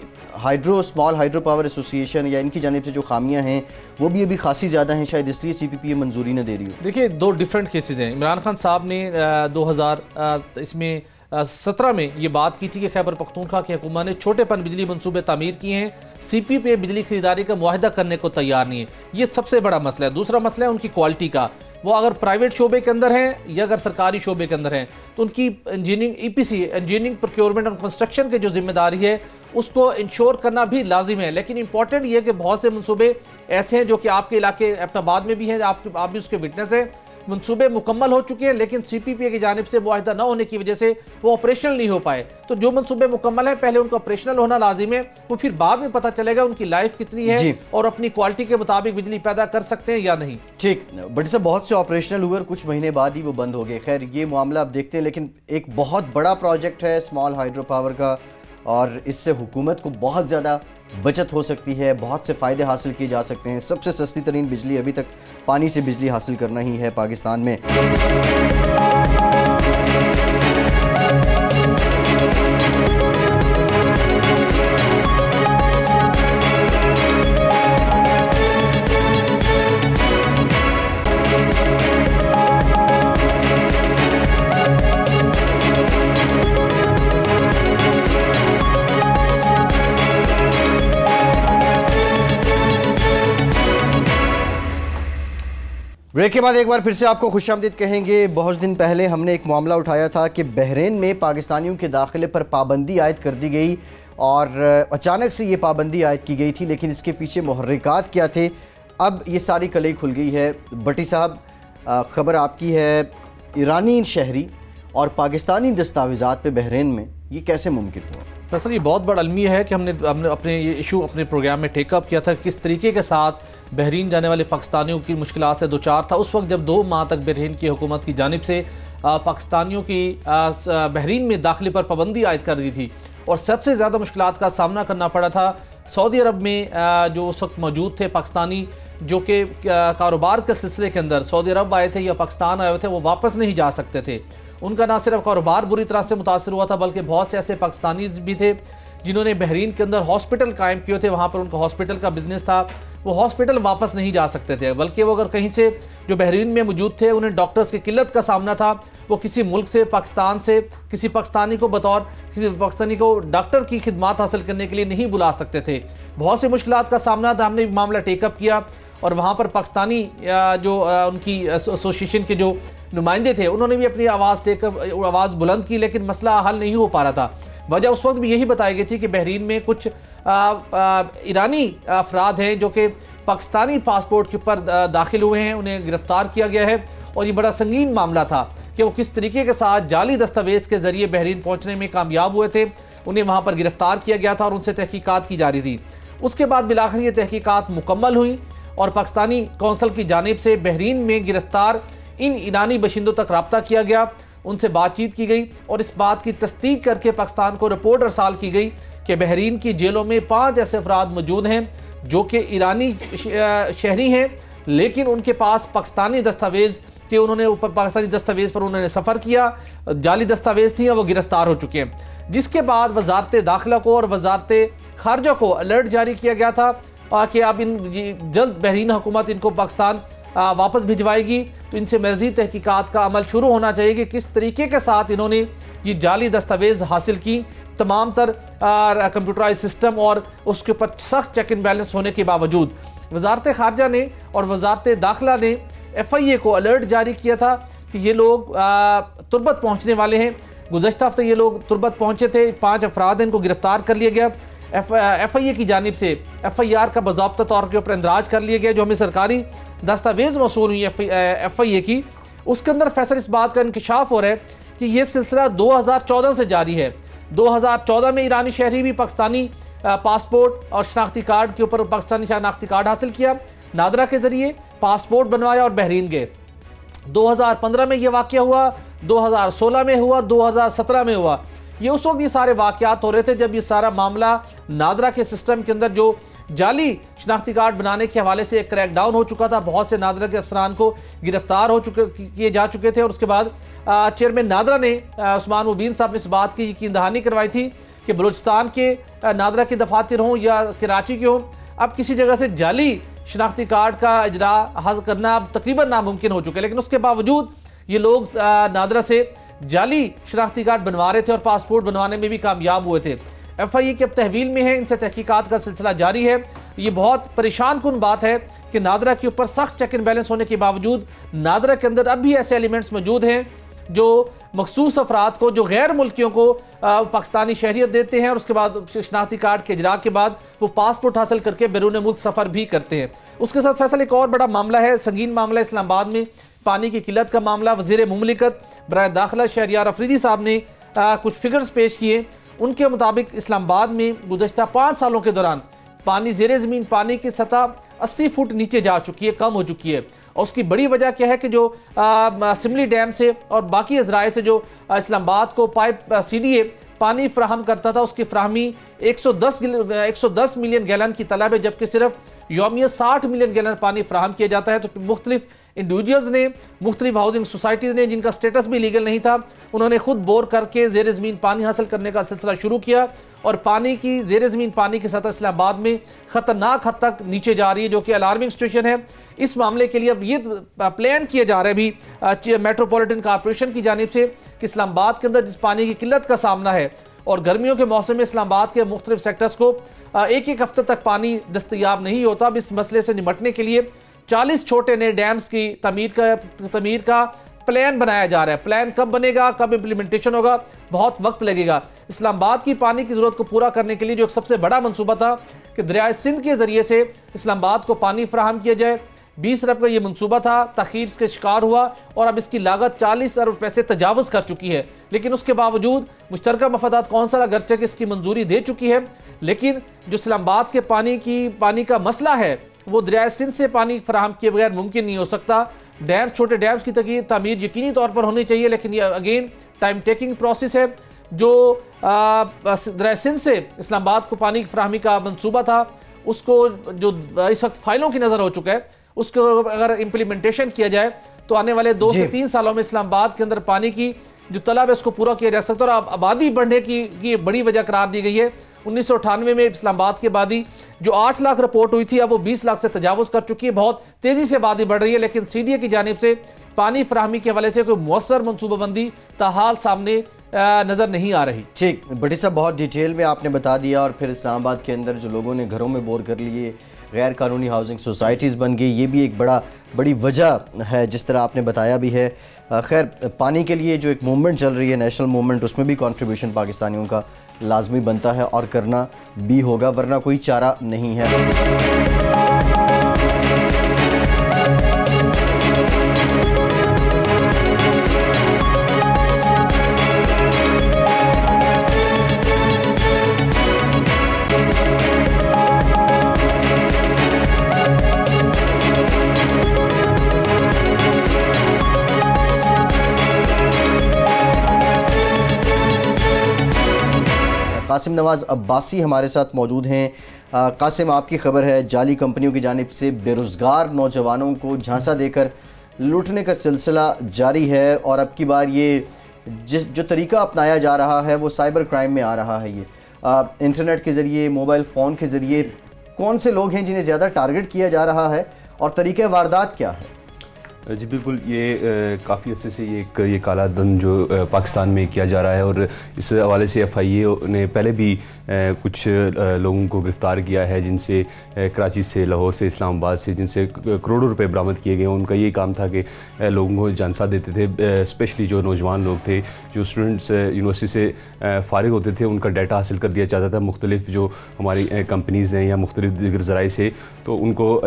स्मॉल हाइड्रो पावर एसोसिएशन या इनकी जानिब से जो खामियां हैं वो भी अभी खासी ज़्यादा हैं, शायद इसलिए सीपीपीए मंजूरी न दे रही हो? देखिए, 2 डिफरेंट केसेस हैं। इमरान खान साहब ने 2017 में ये बात की थी कि खैबर पख्तूनख्वा की हुकूमत ने छोटे पन बिजली मंसूबे तामीर किए हैं, सीपीपीए बिजली खरीदारी का मुआहदा करने को तैयार नहीं है। ये सबसे बड़ा मसला है। दूसरा मसला है उनकी क्वालिटी का। वो अगर प्राइवेट शोबे के अंदर हैं या अगर सरकारी शोबे के अंदर हैं तो उनकी इंजीनियरिंग ईपीसी इंजीनियरिंग प्रोक्योरमेंट और कंस्ट्रक्शन के जो जिम्मेदारी है उसको इंश्योर करना भी लाजिम है। लेकिन इंपॉर्टेंट ये है कि बहुत से मंसूबे ऐसे हैं जो कि आपके इलाके एबटाबाद में भी हैं, आप भी उसके विटनेस हैं। मंसूबे मुकम्मल हो चुके हैं लेकिन सीपीपीए की जानिब से मुआहदा न होने की वजह से वो ऑपरेशनल नहीं हो पाए। तो जो मंसूबे मुकम्मल हैं पहले उनको ऑपरेशनल होना लाजिम है, वो फिर बाद में पता चलेगा उनकी लाइफ कितनी है और अपनी क्वालिटी के मुताबिक बिजली पैदा कर सकते हैं या नहीं। ठीक, बट सब बहुत से ऑपरेशनल हुए और कुछ महीने बाद ही वो बंद हो गए। खैर, ये मामला आप देखते हैं, लेकिन एक बहुत बड़ा प्रोजेक्ट है स्मॉल हाइड्रो पावर का और इससे हुकूमत को बहुत ज़्यादा बचत हो सकती है, बहुत से फ़ायदे हासिल किए जा सकते हैं। सबसे सस्ती तरीन बिजली अभी तक पानी से बिजली हासिल करना ही है पाकिस्तान में। ब्रेक के बाद एक बार फिर से आपको खुशामदीद कहेंगे। बहुत दिन पहले हमने एक मामला उठाया था कि बहरीन में पाकिस्तानियों के दाखिले पर पाबंदी आयद कर दी गई और अचानक से ये पाबंदी आयद की गई थी, लेकिन इसके पीछे मुहर्रिकात क्या थे, अब ये सारी कलई खुल गई है। भट्टी साहब, ख़बर आपकी है, ईरानी शहरी और पाकिस्तानी दस्तावेज़ात पे बहरीन में, ये कैसे मुमकिन हुआ? फैसल, ये बहुत बड़ा अलमिया है कि हमने अपने ये इशू अपने प्रोग्राम में टेकअप किया था, किस तरीके के साथ बहरीन जाने वाले पाकिस्तानियों की मुश्किलात से दो चार था। उस वक्त जब 2 माह तक बहरीन की हुकूमत की जानिब से पाकिस्तानियों की बहरीन में दाखिले पर पाबंदी आयद कर दी थी और सबसे ज़्यादा मुश्किलात का सामना करना पड़ा था सऊदी अरब में जो उस वक्त मौजूद थे पाकिस्तानी, जो कि कारोबार के सिलसिले के अंदर सऊदी अरब आए थे या पाकिस्तान आए हुए थे, वो वापस नहीं जा सकते थे। उनका ना सिर्फ कारोबार बुरी तरह से मुतासर हुआ था, बल्कि बहुत से ऐसे पाकिस्तानी भी थे जिन्होंने बहरीन के अंदर हॉस्पिटल कायम किए थे, वहाँ पर उनका हॉस्पिटल का बिजनेस था, वो हॉस्पिटल वापस नहीं जा सकते थे। बल्कि वो अगर कहीं से जो बहरीन में मौजूद थे, उन्हें डॉक्टर्स की किल्लत का सामना था, वो किसी मुल्क से, पाकिस्तान से किसी पाकिस्तानी को डॉक्टर की खिदमत हासिल करने के लिए नहीं बुला सकते थे। बहुत सी मुश्किलात का सामना था। हमने मामला टेकअप किया और वहाँ पर पाकिस्तानी जो उनकी एसोसिएशन के जो नुमाइंदे थे, उन्होंने भी अपनी आवाज़ बुलंद की, लेकिन मसला हल नहीं हो पा रहा था। वजह उस वक्त भी यही बताई गई थी कि बहरीन में कुछ ईरानी अफराद हैं जो कि पाकिस्तानी पासपोर्ट के ऊपर दाखिल हुए हैं, उन्हें गिरफ्तार किया गया है। और ये बड़ा संगीन मामला था कि वो किस तरीके के साथ जाली दस्तावेज़ के ज़रिए बहरीन पहुँचने में कामयाब हुए थे। उन्हें वहाँ पर गिरफ्तार किया गया था और उनसे तहकीकात की जा रही थी। उसके बाद बिलाखिर ये तहकीकात मुकम्मल हुई और पाकिस्तानी कौंसल की जानिब से बहरीन में गिरफ्तार इन ईरानी बशिंदों तक रब्ता किया गया, उनसे बातचीत की गई और इस बात की तस्दीक करके पाकिस्तान को रिपोर्ट अरसाल की गई कि बहरीन की जेलों में 5 ऐसे अफराद मौजूद हैं जो कि ईरानी शहरी हैं, लेकिन उनके पास पाकिस्तानी दस्तावेज़ के उन्होंने पाकिस्तानी दस्तावेज़ पर उन्होंने सफ़र किया, जाली दस्तावेज़ थी और वो गिरफ्तार हो चुके हैं। जिसके बाद वजारत दाखिला को और वजारत खारजा को अलर्ट जारी किया गया था कि अब जल्द बहरीन हुकूमत इनको पाकिस्तान वापस भिजवाएगी, तो इनसे मज़ीद तहकीकात का अमल शुरू होना चाहिए कि किस तरीके के साथ इन्होंने ये जाली दस्तावेज़ हासिल की। तमाम तर कंप्यूटराइज सिस्टम और उसके ऊपर सख्त चेक एंड बैलेंस होने के बावजूद वजारत खारजा ने और वजारत दाखिला ने FIA को अलर्ट जारी किया था कि ये लोग तुर्बत पहुँचने वाले हैं। गुज़श्ता हफ्ते ये लोग तुर्बत पहुँचे थे, 5 अफराद इनको गिरफ्तार कर लिया गया। FIA की जानिब से FIR का बाज़ाब्ता तौर के ऊपर इंदराज कर लिया गया। जो हमें सरकारी दस्तावेज़ मौसूल हुई FIA की, उसके अंदर फैसल इस बात का इंकशाफ हो रहा है कि ये सिलसिला 2014 से जारी है। 2014 में ईरानी शहरी भी पाकिस्तानी पासपोर्ट और शनाख्ती कार्ड के ऊपर पाकिस्तानी शनाख्ती कार्ड हासिल किया, नादरा के ज़रिए पासपोर्ट बनवाया और बहरीन गए। 2015 में ये वाक़या हुआ, 2016 में हुआ, 2017 में हुआ। ये उस वक्त ये सारे वाक़यात हो रहे थे जब ये सारा मामला नादरा के सिस्टम के अंदर जो जाली शनाख्ती कार्ड बनाने के हवाले से एक क्रैकडाउन हो चुका था। बहुत से नादरा के अफसरान को गिरफ्तार किए जा चुके थे और उसके बाद चेयरमैन नादरा ने उस्मान मुबीन साहब ने इस बात की यकीन दहानी करवाई थी कि बलूचिस्तान के नादरा के दफातर हों या कराची के हों, अब किसी जगह से जाली शनाख्ती कार्ड का इजरा हासिल करना अब तकरीबन नामुमकिन हो चुका है। लेकिन उसके बावजूद ये लोग नादरा से जाली शनाख्ती कार्ड बनवा रहे थे और पासपोर्ट बनवाने में भी कामयाब हुए थे। FIA की अब तहवील में है, इनसे तहकीकात का सिलसिला जारी है। ये बहुत परेशान कुन बात है कि नादरा के ऊपर सख्त चेक एंड बैलेंस होने के बावजूद नादरा के अंदर अब भी ऐसे एलिमेंट्स मौजूद हैं जो मखसूस अफराद को, जो गैर मुल्कियों को पाकिस्तानी शहरियत देते हैं और उसके बाद शनाख्ती कार्ड के इजरा के बाद वो पासपोर्ट हासिल करके बैरून मुल्क सफ़र भी करते हैं। उसके साथ फैसल एक और बड़ा मामला है, संगीन मामला इस्लामाबाद में पानी की किल्लत का मामला। वज़ीर मुमलिकत बराए दाखिला शहरियार अफरीदी साहब ने कुछ फिगर्स पेश किए। उनके मुताबिक इस्लामाबाद में गुज़श्ता 5 सालों के दौरान पानी ज़ेरे ज़मीन पानी की सतह 80 फुट नीचे जा चुकी है, कम हो चुकी है। और उसकी बड़ी वजह क्या है कि जो सिमली डैम से और बाकी अजराए से जो इस्लामाबाद को पाइप CDA पानी फ्राहम करता था, उसकी फ्राहमी 110 मिलियन गैलन की तलब है, जबकि सिर्फ यौमिया 60 मिलियन गैलन पानी फ्राहम किया जाता है। तो मुख्तलिफ इंडिविजुअल्स ने, मुख्तलिफ हाउसिंग सोसाइटीज़ ने, जिनका स्टेटस भी लीगल नहीं था, उन्होंने खुद बोर करके ज़ेर ज़मीन पानी हासिल करने का सिलसिला शुरू किया और पानी की ज़ेर ज़मीन पानी की सतह इस्लामाबाद में ख़तरनाक हद तक नीचे जा रही है, जो कि अलार्मिंग सिचुएशन है। इस मामले के लिए अब ये प्लान किया जा रहा है भी मेट्रोपॉलिटन कॉर्पोरेशन की जानिब से कि इस्लामाबाद के अंदर जिस पानी की किल्लत का सामना है और गर्मियों के मौसम में इस्लामाबाद के मुख्तलिफ सेक्टर्स को एक हफ्ते तक पानी दस्तयाब नहीं होता। अब इस मसले से निपटने के लिए 40 छोटे नए डैम्स की तमीर का प्लान बनाया जा रहा है। प्लान कब बनेगा, कब इम्प्लीमेंटेशन होगा, बहुत वक्त लगेगा। इस्लामाबाद की पानी की ज़रूरत को पूरा करने के लिए जो एक सबसे बड़ा मंसूबा था कि दरियाए सिंध के ज़रिए से इस्लामाबाद को पानी फराहम किया जाए, 20 अरब का ये मंसूबा था, तखीर के शिकार हुआ और अब इसकी लागत 40 अरब पैसे तजावज़ कर चुकी है। लेकिन उसके बावजूद मुश्तरका मफादात कौंसिल अगरचे की इसकी मंजूरी दे चुकी है, लेकिन जो इस्लामाबाद के पानी का मसला है वो दरिया सिंध से पानी फराहम किए बगैर मुमकिन नहीं हो सकता। डैम, छोटे डैम्स की तामीर यकीनी तौर पर होनी चाहिए, लेकिन ये अगेन टाइम टेकिंग प्रोसेस है। जो दरिया सिंध से इस्लामाबाद को पानी की फराहमी का मंसूबा था, उसको जो इस वक्त फाइलों की नज़र हो चुका है, उसको अगर इम्प्लीमेंटेशन किया जाए तो आने वाले 2 से 3 सालों में इस्लामाबाद के अंदर पानी की जो तलब है उसको पूरा किया जा सकता है। और आबादी बढ़ने की बड़ी वजह करार दी गई है। 1998 में इस्लामाबाद की आबादी जो 8 लाख रिपोर्ट हुई थी, अब वो 20 लाख से तजावुज़ कर चुकी है। बहुत तेज़ी से आबादी बढ़ रही है, लेकिन CDA की जानिब से पानी फराहमी के हवाले से कोई मुअस्सर मनसूबाबंदी ताहाल सामने नज़र नहीं आ रही। ठीक, बड़ी साहब बहुत डिटेल में आपने बता दिया। और फिर इस्लामाबाद के अंदर जो लोगों ने घरों में बोर कर लिए, गैर कानूनी हाउसिंग सोसाइटीज़ बन गई, ये भी एक बड़ी वजह है जिस तरह आपने बताया भी है। खैर, पानी के लिए जो एक मूवमेंट चल रही है, नेशनल मूवमेंट, उसमें भी कंट्रीब्यूशन पाकिस्तानियों का लाजमी बनता है और करना भी होगा, वरना कोई चारा नहीं है। कासिम नवाज़ अब्बासी हमारे साथ मौजूद हैं। कासिम, आपकी खबर है जाली कंपनियों की जानिब से बेरोज़गार नौजवानों को झांसा देकर लूटने का सिलसिला जारी है और अब की बार ये जो तरीका अपनाया जा रहा है वो साइबर क्राइम में आ रहा है। ये इंटरनेट के ज़रिए, मोबाइल फ़ोन के ज़रिए कौन से लोग हैं जिन्हें ज़्यादा टारगेट किया जा रहा है और तरीक़े वारदात क्या है? जी बिल्कुल, ये काफ़ी अर्से से ये काला धन जो पाकिस्तान में किया जा रहा है और इस हवाले से FIA ने पहले भी कुछ लोगों को गिरफ़्तार किया है, जिनसे कराची से, लाहौर से, इस्लामाबाद से, जिनसे करोड़ों रुपए बरामद किए गए। उनका ये काम था कि लोगों को झांसा देते थे, स्पेशली जो नौजवान लोग थे, जो स्टूडेंट्स यूनिवर्सिटी से फ़ारिग होते थे, उनका डाटा हासिल कर दिया जाता था मुख्तलिफ़ जो हमारी कंपनीज़ हैं या मुख्तलिफ़ दीगर ज़राए से। तो उनको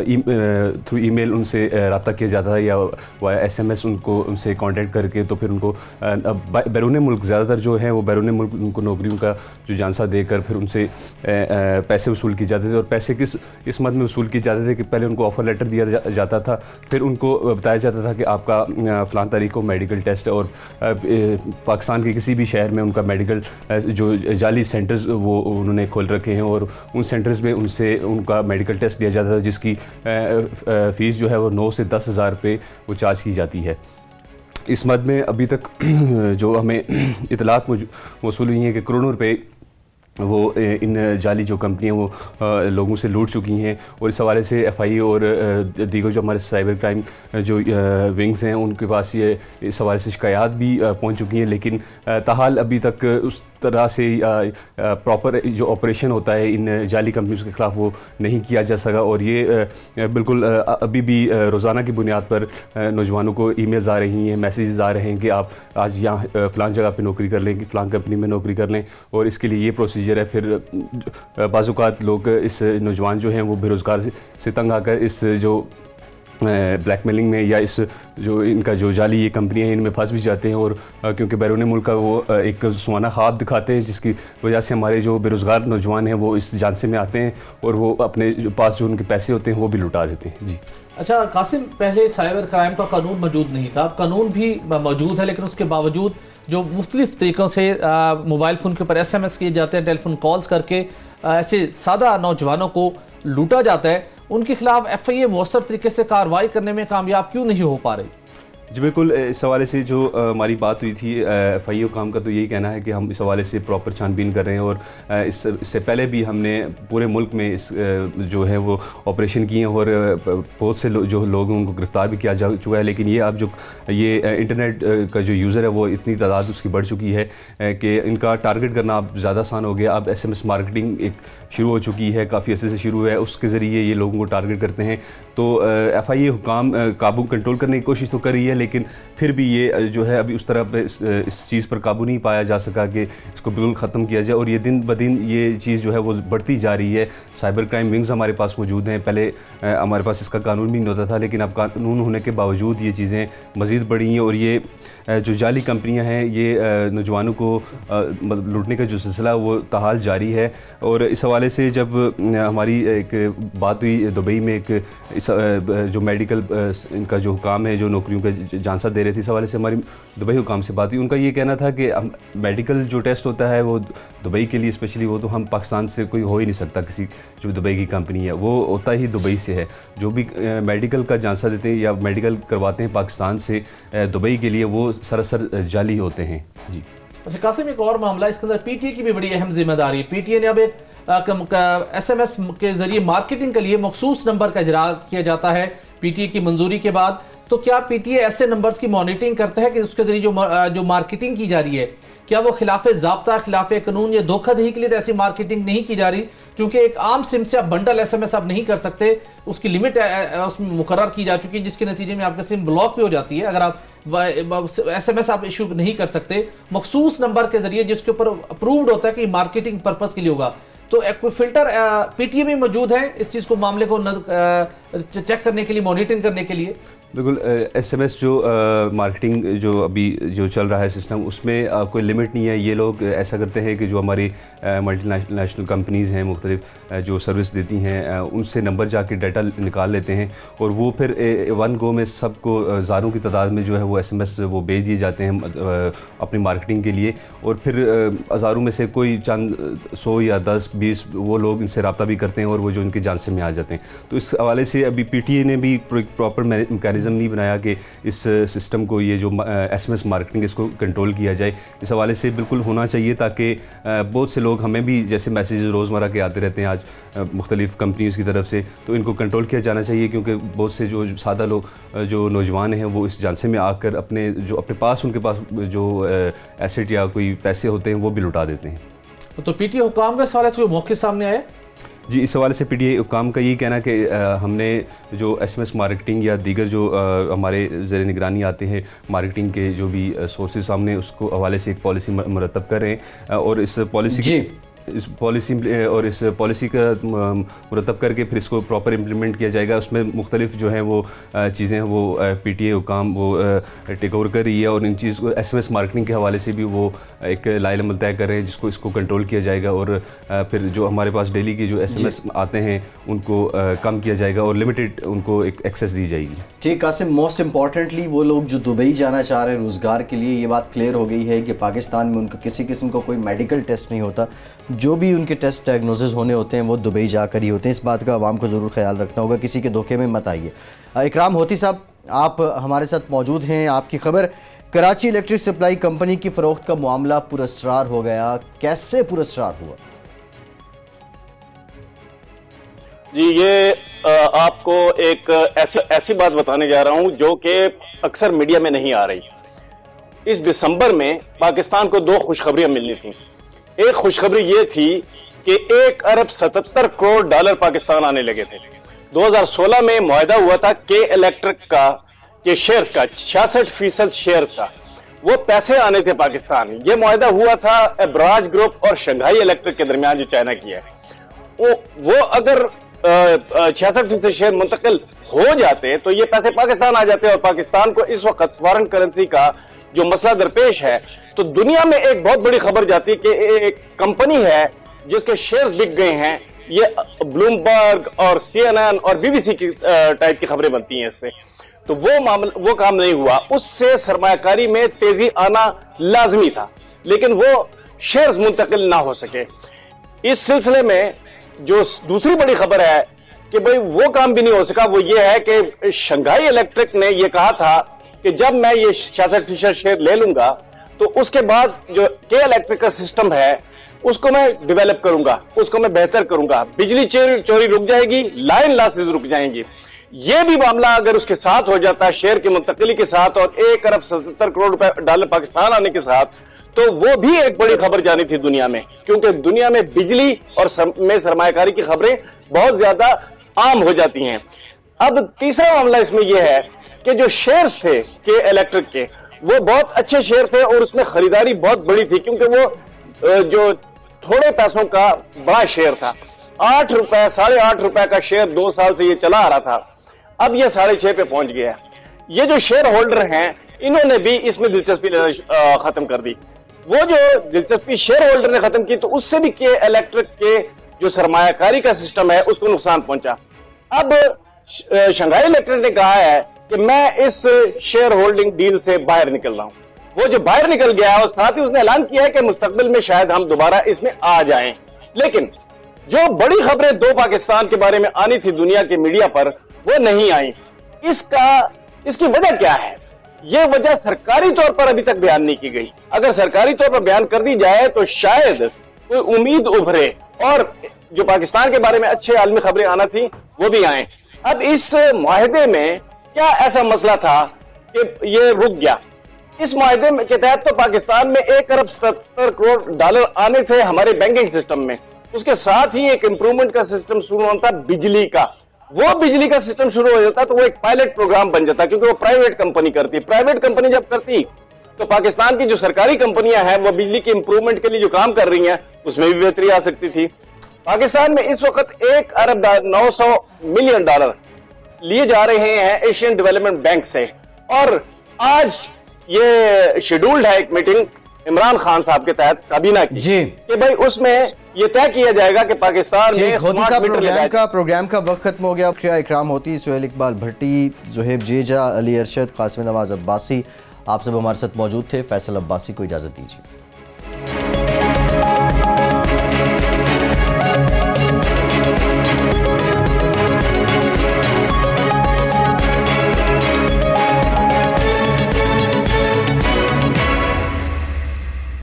थ्रू ईमेल उनसे रब्ता किया जाता था या SMS उनसे कांटेक्ट करके, तो फिर उनको बैरून मुल्क, ज़्यादातर जो है वो बैरून मुल्क उनको नौकरियों का जो झांसा देकर फिर उनसे पैसे वसूल किए जाते थे। और पैसे इस मद में वसूल किए जाते थे कि पहले उनको ऑफ़र लेटर दिया जाता था, फिर उनको बताया जाता था कि आपका फ़लाँ तारीख को मेडिकल टेस्ट, और पाकिस्तान के किसी भी शहर में उनका मेडिकल जो जाली सेंटर्स वो उन्होंने खोल रखे हैं और उन सेंटर्स में उनसे उनका मेडिकल टेस्ट दिया जाता था, जिसकी फ़ीस जो है वो 9 से 10 हज़ार रुपये वो चार्ज की जाती है। इस मद में अभी तक जो हमें इतलात मौसूल हुई हैं कि करोड़ों रुपए वो इन जाली जो कंपनियां वो लोगों से लूट चुकी हैं। और इस हवाले से FIA और दीगर जो हमारे साइबर क्राइम जो विंग्स हैं उनके पास ये इस हवाले से शिकायत भी पहुंच चुकी हैं, लेकिन ताहाल अभी तक उस तरह से प्रॉपर जो ऑपरेशन होता है इन जाली कंपनियों के ख़िलाफ़ वो नहीं किया जा सका। और ये बिल्कुल अभी भी रोज़ाना की बुनियाद पर नौजवानों को ईमेल्स आ रही हैं, मैसेजेस आ रहे हैं कि आप आज यहाँ फ़लाँ जगह पे नौकरी कर लें, फ़लाँ कंपनी में नौकरी कर लें, और इसके लिए ये प्रोसीजर है। फिर बाज़-औक़ात लोग, इस नौजवान जो हैं वो बेरोज़गार से तंग आकर इस जो ब्लैकमेलिंग में या इस जो इनका जो जाली ये कंपनियां हैं इनमें फंस भी जाते हैं। और क्योंकि बैरून मुल्क का वो एक सुहाना ख्वाब दिखाते हैं, जिसकी वजह से हमारे जो बेरोज़गार नौजवान हैं वो इस झांसे में आते हैं और वो अपने पास जो उनके पैसे होते हैं वो भी लुटा देते हैं। जी अच्छा कासिम, पहले साइबर क्राइम का कानून मौजूद नहीं था, अब कानून भी मौजूद है, लेकिन उसके बावजूद जो मुख्तलिफ़ तरीक़ों से मोबाइल फ़ोन के ऊपर SMS किए जाते हैं, टेलीफोन कॉल्स करके ऐसे सादा नौजवानों को लूटा जाता है, उनके खिलाफ FIA मौसर तरीके से कार्रवाई करने में कामयाब क्यों नहीं हो पा रही? जी बिल्कुल, इस हवाले से जो हमारी बात हुई थी FIA काम का तो यही कहना है कि हम इस हवाले से प्रॉपर छानबीन कर रहे हैं। और इससे पहले भी हमने पूरे मुल्क में इस जो है वो ऑपरेशन किए हैं और बहुत से जो लोग उनको गिरफ़्तार भी किया जा चुका है। लेकिन ये अब जो ये इंटरनेट का जो यूज़र है वो इतनी तादाद उसकी बढ़ चुकी है कि इनका टारगेट करना अब ज़्यादा आसान हो गया। अब SMS मार्केटिंग एक शुरू हो चुकी है, काफ़ी अर्से से शुरू है, उसके ज़रिए ये लोगों को टारगेट करते हैं। तो FIA हुकाम काबू कंट्रोल करने की कोशिश तो कर रही है, लेकिन फिर भी ये जो है अभी उस तरह इस चीज़ पर काबू नहीं पाया जा सका कि इसको बिल्कुल ख़त्म किया जाए। और ये दिन ब दिन ये चीज़ जो है वो बढ़ती जा रही है। साइबर क्राइम विंग्स हमारे पास मौजूद हैं। पहले हमारे पास इसका कानून भी नहीं होता था, लेकिन अब कानून होने के बावजूद ये चीज़ें मज़ीद बढ़ी हैं। और ये जो जाली कंपनियां हैं ये नौजवानों को लूटने का जो सिलसिला वो ताहाल जारी है। और इस हवाले से जब हमारी एक बात हुई दुबई में, एक इस जो मेडिकल इनका जो हुकाम है जो नौकरियों का झांसा दे रहे थे, इस हवाले से हमारी दुबई हुकाम से बात हुई। उनका ये कहना था कि मेडिकल जो टेस्ट होता है वो दुबई के लिए स्पेशली, वो तो हम पाकिस्तान से कोई हो ही नहीं सकता। किसी जो दुबई की कंपनी है वो होता ही दुबई से है। जो भी मेडिकल का झांसा देते हैं या मेडिकल करवाते हैं पाकिस्तान से दुबई के लिए, वो सरासर जाली होते हैं। जी अच्छा कासिम, एक और मामला इसके अंदर PTA की भी बड़ी अहम जिम्मेदारी है। PTA ने अब एक SMS के जरिए मार्केटिंग के लिए मखसूस नंबर का इजरा किया जाता है PTA की मंजूरी के बाद। तो क्या PTA ऐसे नंबर्स की मॉनिटरिंग करता है कि उसके जरिए जो मार्केटिंग की जा रही है, क्या वो खिलाफे ज़ाब्ता, खिलाफे कानून या धोखाधड़ी के लिए तो ऐसी मार्केटिंग नहीं की जा रही? क्योंकि एक आम सिम से आप बंडल SMS आप नहीं कर सकते, उसकी लिमिट उसमें मुकर्रर की जा चुकी है, जिसके नतीजे में आपका सिम ब्लॉक भी हो जाती है अगर आप SMS आप इशू नहीं कर सकते मखसूस नंबर के जरिए, जिसके ऊपर अप्रूव्ड होता है कि मार्केटिंग पर्पज के लिए होगा। तो एक कोई फिल्टर PTA में मौजूद है इस चीज़ को, मामले को चेक करने के लिए, मॉनिटरिंग करने के लिए? बिल्कुल। SMS जो मार्केटिंग जो अभी जो चल रहा है सिस्टम, उसमें कोई लिमिट नहीं है। ये लोग ऐसा करते हैं कि जो हमारी मल्टीनेशनल कंपनीज़ हैं, मुख्तलिफ जो सर्विस देती हैं, उनसे नंबर जाके डाटा निकाल लेते हैं और वो फिर वन गो में सबको हज़ारों की तादाद में जो है वो SMS वो भेज दिए जाते हैं अपनी मार्केटिंग के लिए। और फिर हज़ारों में से कोई चंद 100 या 10-20 वो लोग इनसे रब्ता भी करते हैं और वो जो इनके जानसे में आ जाते हैं। तो इस हवाले से अभी PTA ने भी प्रॉपर मैकेनिज्म नहीं बनाया कि इस सिस्टम को, ये जो SMS मार्केटिंग, इसको कंट्रोल किया जाए। इस हवाले से बिल्कुल होना चाहिए ताकि बहुत से लोग, हमें भी जैसे मैसेजेस रोज़मर्रा के आते रहते हैं आज मुख्तलिफ़ कंपनीज़ की तरफ से, तो इनको कंट्रोल किया जाना चाहिए। क्योंकि बहुत से जो सादा लोग, जो नौजवान हैं, वो इस झांसे में आकर अपने पास उनके पास जो एसेट या कोई पैसे होते हैं वो भी लुटा देते हैं। तो PTA हुकाम के सवाल से मौके सामने आए? जी, इस हवाले से PTA हुकाम का यही कहना कि हमने जो SMS मार्केटिंग या दीगर जो हमारे ज़ेर निगरानी आते हैं मार्केटिंग के जो भी सोर्सेज, सामने उसको हवाले से एक पॉलिसी मुरतब कर रहे हैं। और इस पॉलिसी का मुरतब करके फिर इसको प्रॉपर इम्प्लीमेंट किया जाएगा। उसमें मुख्तलिफ जो हैं वो चीज़ें हैं वो PTA हुकाम वो टेक ओवर कर रही है। और इन चीज़ को SMS मार्केटिंग के हवाले से भी वो एक लाइल तय कर रहे हैं जिसको इसको कंट्रोल किया जाएगा। और फिर जो हमारे पास डेली के जो SMS आते हैं उनको कम किया जाएगा और लिमिटेड उनको एक एक्सेस दी जाएगी। ठीक कासिम, मोस्ट इम्पॉर्टेंटली वो लोग जो दुबई जाना चाह रहे हैं रोज़गार के लिए, ये बात क्लियर हो गई है कि पाकिस्तान में उनका किसी किस्म का कोई मेडिकल टेस्ट नहीं होता। जो भी उनके टेस्ट डायग्नोसिस होने होते हैं वो दुबई जाकर ही होते हैं। इस बात का आवाम को ज़रूर ख्याल रखना होगा, किसी के धोखे में मत आइए। इकराम होती साहब, आप हमारे साथ मौजूद हैं। आपकी खबर, कराची इलेक्ट्रिक सप्लाई कंपनी की फ़रोख्त का मामला पुरअसरार हो गया, कैसे पुरअसरार हुआ? जी, ये आपको एक ऐसी बात बताने जा रहा हूं जो कि अक्सर मीडिया में नहीं आ रही। इस दिसंबर में पाकिस्तान को 2 खुशखबरियां मिलनी थी। एक खुशखबरी ये थी कि 1 अरब 77 करोड़ डॉलर पाकिस्तान आने लगे थे। 2016 में मुआहदा हुआ था के इलेक्ट्रिक का, के शेयर्स का 66% शेयर्स का, वो पैसे आने थे पाकिस्तान। ये मुआहदा हुआ था एब्राज ग्रुप और शंघाई इलेक्ट्रिक के दरमियान जो चाइना की है। वो अगर 66% शेयर मुंतकिल हो जाते तो ये पैसे पाकिस्तान आ जाते और पाकिस्तान को इस वक्त फॉरेन करेंसी का जो मसला दरपेश है, तो दुनिया में एक बहुत बड़ी खबर जाती है कि एक कंपनी है जिसके शेयर्स बिक गए हैं। ये ब्लूमबर्ग और CNN और BBC की टाइप की खबरें बनती हैं इससे। तो वो काम नहीं हुआ। उससे सरमायाकारी में तेजी आना लाजमी था, लेकिन वो शेयर्स मुंतकिल ना हो सके। इस सिलसिले में जो दूसरी बड़ी खबर है कि भाई वो काम भी नहीं हो सका, वो ये है कि शंघाई इलेक्ट्रिक ने ये कहा था कि जब मैं ये 66% शेयर ले लूंगा तो उसके बाद जो के इलेक्ट्रिक का सिस्टम है उसको मैं डेवलप करूंगा, उसको मैं बेहतर करूंगा, बिजली चोरी रुक जाएगी, लाइन लॉसेज रुक जाएंगी। ये भी मामला अगर उसके साथ हो जाता है, शेयर की मुंतकिली के साथ और 1 अरब 77 करोड़ डॉलर पाकिस्तान आने के साथ, तो वो भी एक बड़ी खबर जानी थी दुनिया में। क्योंकि दुनिया में बिजली और में सरमायाकारी की खबरें बहुत ज्यादा आम हो जाती हैं। अब तीसरा मामला इसमें यह है कि जो शेयर्स थे के इलेक्ट्रिक के, वो बहुत अच्छे शेयर थे और उसमें खरीदारी बहुत बड़ी थी, क्योंकि वो जो थोड़े पैसों का बड़ा शेयर था। 8 रुपए, 8.5 रुपए का शेयर 2 साल से ये चला आ रहा था, अब ये 6.5 पे पहुंच गया। ये जो शेयर होल्डर हैं, इन्होंने भी इसमें दिलचस्पी खत्म कर दी। वो जो दिलचस्पी शेयर होल्डर ने खत्म की, तो उससे भी के इलेक्ट्रिक के जो सरमायाकारी का सिस्टम है उसको नुकसान पहुंचा। अब शंघाई इलेक्ट्रिक ने कहा है कि मैं इस शेयर होल्डिंग डील से बाहर निकल रहा हूं। वो जो बाहर निकल गया है और साथ ही उसने ऐलान किया है कि मुस्तकबिल में शायद हम दोबारा इसमें आ जाएं। लेकिन जो बड़ी खबरें दो पाकिस्तान के बारे में आनी थी दुनिया के मीडिया पर, वो नहीं आई। इसकी वजह क्या है? ये वजह सरकारी तौर पर अभी तक बयान नहीं की गई। अगर सरकारी तौर पर बयान कर दी जाए तो शायद कोई उम्मीद उभरे और जो पाकिस्तान के बारे में अच्छे आलमी खबरें आना थी वो भी आए। अब इस मुआहदे में क्या ऐसा मसला था कि ये रुक गया? इस मुआहदे के तहत तो पाकिस्तान में 1 अरब 77 करोड़ डॉलर आने थे हमारे बैंकिंग सिस्टम में। उसके साथ ही एक इंप्रूवमेंट का सिस्टम शुरू होता था बिजली का। वो बिजली का सिस्टम शुरू हो जाता तो वो एक पायलट प्रोग्राम बन जाता, क्योंकि वो प्राइवेट कंपनी करती। प्राइवेट कंपनी जब करती तो पाकिस्तान की जो सरकारी कंपनियां हैं वो बिजली के इंप्रूवमेंट के लिए जो काम कर रही हैं उसमें भी बेहतरी आ सकती थी। पाकिस्तान में इस वक्त 1 अरब 900 मिलियन डॉलर लिए जा रहे हैं एशियन डेवलपमेंट बैंक से, और आज ये शेड्यूल्ड है एक मीटिंग इमरान खान साहब के तहत काबीना की जी कि भाई उसमें ये तय किया जाएगा कि पाकिस्तान में स्मार्ट मीटर प्रोग्राम का वक्त खत्म हो गया। इकराम होती, सुहेल इकबाल भट्टी, ज़ुहैब जेजा, अली अरशद, कासिम नवाज अब्बासी आप सब हमारे साथ मौजूद थे। फैसल अब्बासी को इजाज़त दीजिए।